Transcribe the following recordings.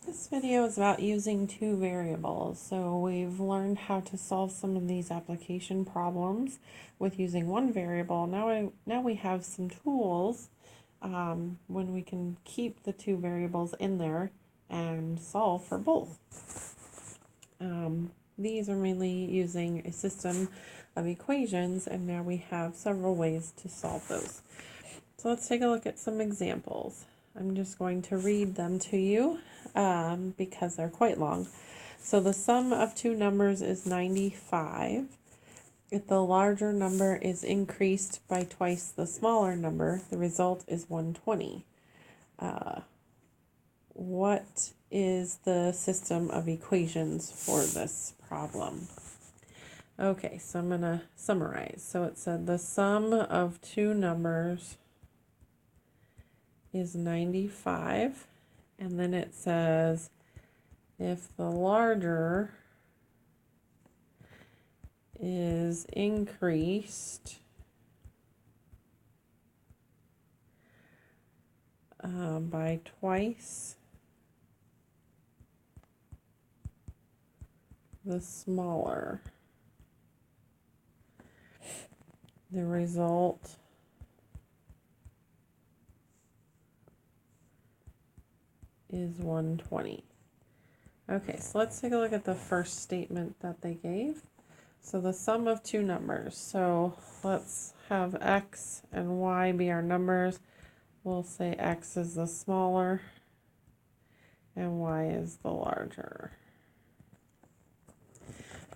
This video is about using two variables. So we've learned how to solve some of these application problems with using one variable. Now we have some tools when we can keep the two variables in there and solve for both. These are mainly using a system of equations, and now we have several ways to solve those. So let's take a look at some examples. I'm just going to read them to you because they're quite long. So the sum of two numbers is 95. If the larger number is increased by twice the smaller number, the result is 120. What is the system of equations for this problem? Okay, so I'm going to summarize. So it said the sum of two numbers is 95, and then it says if the larger is increased by twice the smaller, the result is 120. Okay, so let's take a look at the first statement that they gave. So the sum of two numbers. So let's have x and y be our numbers. We'll say x is the smaller and y is the larger.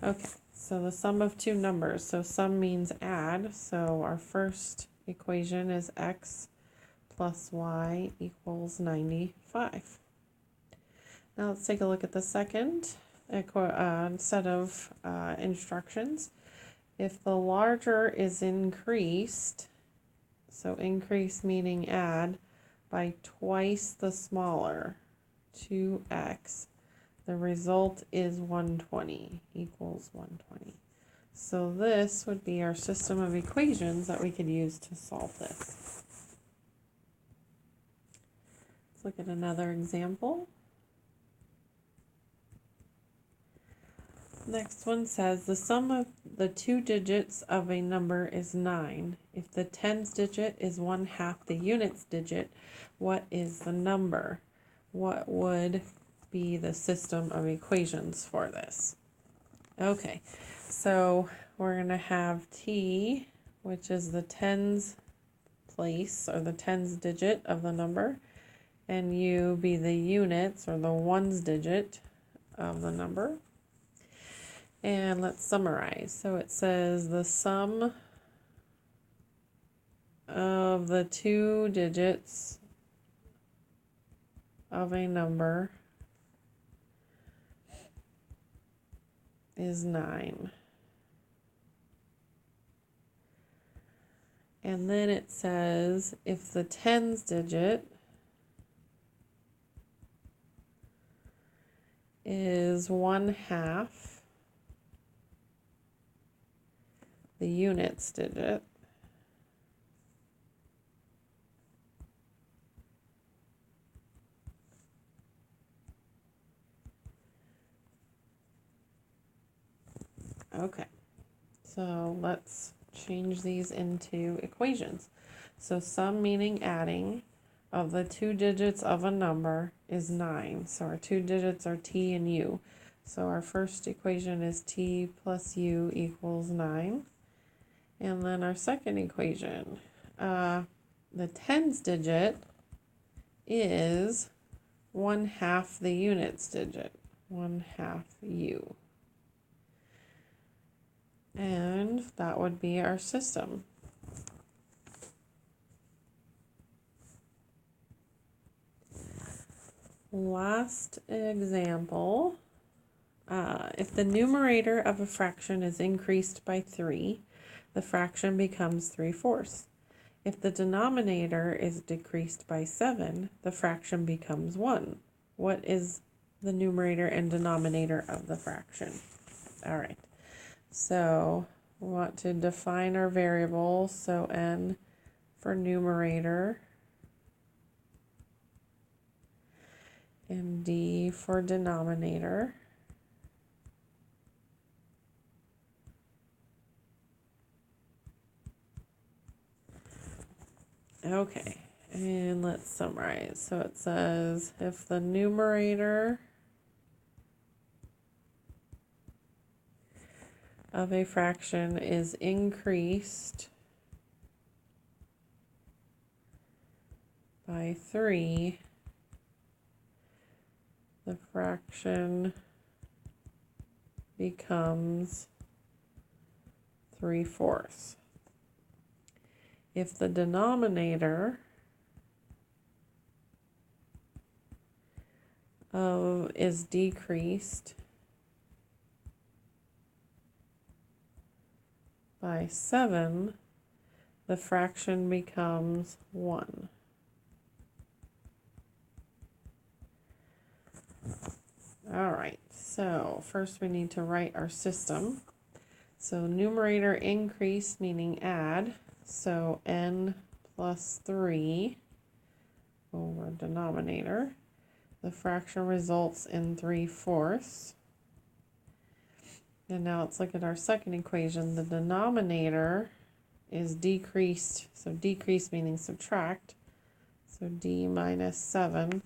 Okay, so the sum of two numbers. So sum means add. So our first equation is x plus y equals 95. Now let's take a look at the second set of instructions. If the larger is increased, so increase meaning add, by twice the smaller, 2x, the result is 120, equals 120. So this would be our system of equations that we could use to solve this. Let's look at another example. Next one says the sum of the two digits of a number is 9. If the tens digit is 1/2 the units digit, what is the number? What would be the system of equations for this? Okay, so we're going to have t, which is the tens place or the tens digit of the number, and u be the units or the ones digit of the number. And let's summarize. So it says the sum of the two digits of a number is 9. And then it says if the tens digit is 1/2 the units digit, okay, so let's change these into equations. So sum meaning adding of the two digits of a number is 9. So our two digits are t and u. So our first equation is t plus u equals 9. And then our second equation, the tens digit is 1/2 the units digit, 1/2 u. And that would be our system. Last example, if the numerator of a fraction is increased by 3, the fraction becomes 3/4. If the denominator is decreased by 7, the fraction becomes 1. What is the numerator and denominator of the fraction? All right, so we want to define our variables. So n for numerator and D for denominator. Okay, and let's summarize. So it says if the numerator of a fraction is increased by 3, the fraction becomes 3/4. If the denominator is decreased by 7, the fraction becomes 1. All right, so first we need to write our system. So numerator increase, meaning add. So n plus 3 over denominator. The fraction results in 3/4. And now let's look at our second equation. The denominator is decreased. So decrease meaning subtract. So d minus 7.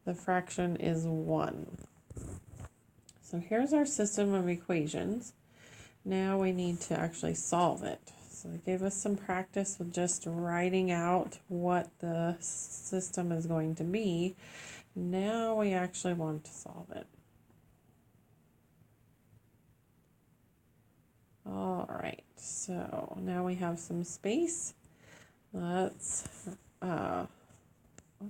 The fraction is 1. So here's our system of equations. Now we need to actually solve it. So I gave us some practice with just writing out what the system is going to be. Now we actually want to solve it. All right, so now we have some space. Let's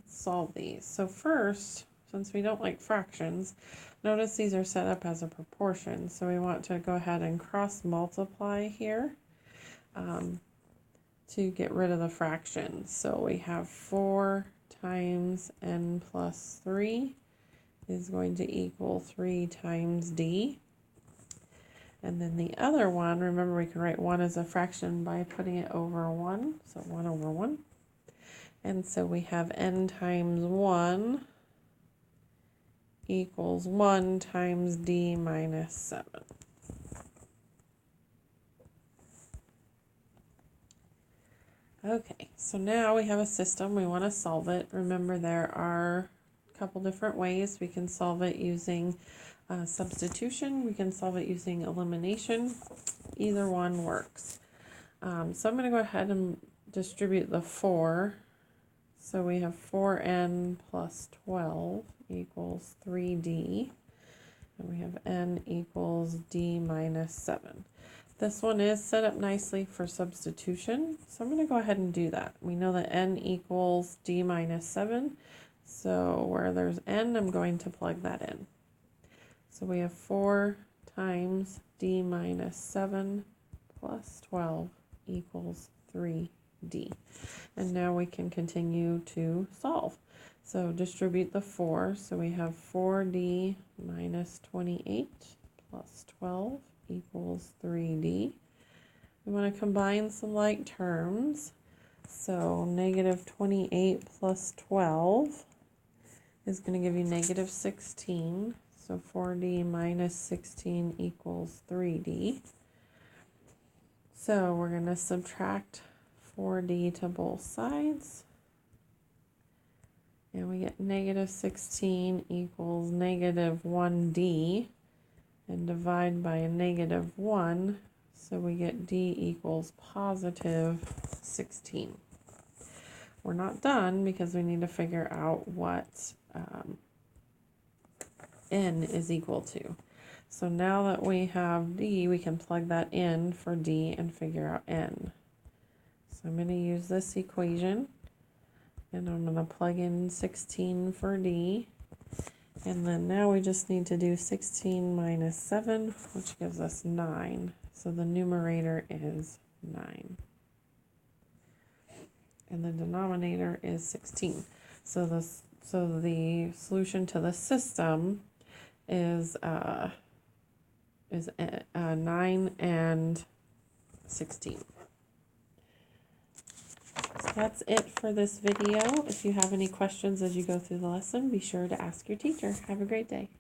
solve these. So first, since we don't like fractions, notice these are set up as a proportion. So we want to go ahead and cross multiply here to get rid of the fractions. So we have 4 times n plus 3 is going to equal 3 times d. And then the other one, remember we can write 1 as a fraction by putting it over 1. So 1 over 1. And so we have n times 1 equals 1 times d minus 7. Okay, so now we have a system. We want to solve it. Remember, there are a couple different ways. We can solve it using substitution. We can solve it using elimination. Either one works. So I'm going to go ahead and distribute the 4. So we have 4n plus 12 equals 3d. And we have n equals d minus 7. This one is set up nicely for substitution, so I'm going to go ahead and do that. We know that n equals d minus 7, so where there's n, I'm going to plug that in. So we have 4 times d minus 7 plus 12 equals 3d. And now we can continue to solve. So distribute the 4, so we have 4d minus 28 plus 12 equals 3d. We want to combine some like terms. So negative 28 plus 12 is going to give you negative 16. So 4d minus 16 equals 3d. So we're going to subtract 4d to both sides. And we get negative 16 equals negative 1d. And divide by a negative 1, so we get d equals positive 16. We're not done because we need to figure out what n is equal to. So now that we have d, we can plug that in for d and figure out n. So I'm going to use this equation, and I'm going to plug in 16 for d. And then now we just need to do 16 minus 7, which gives us 9. So the numerator is 9. And the denominator is 16. So the solution to the system is 9 and 16. That's it for this video. If you have any questions as you go through the lesson, be sure to ask your teacher. Have a great day.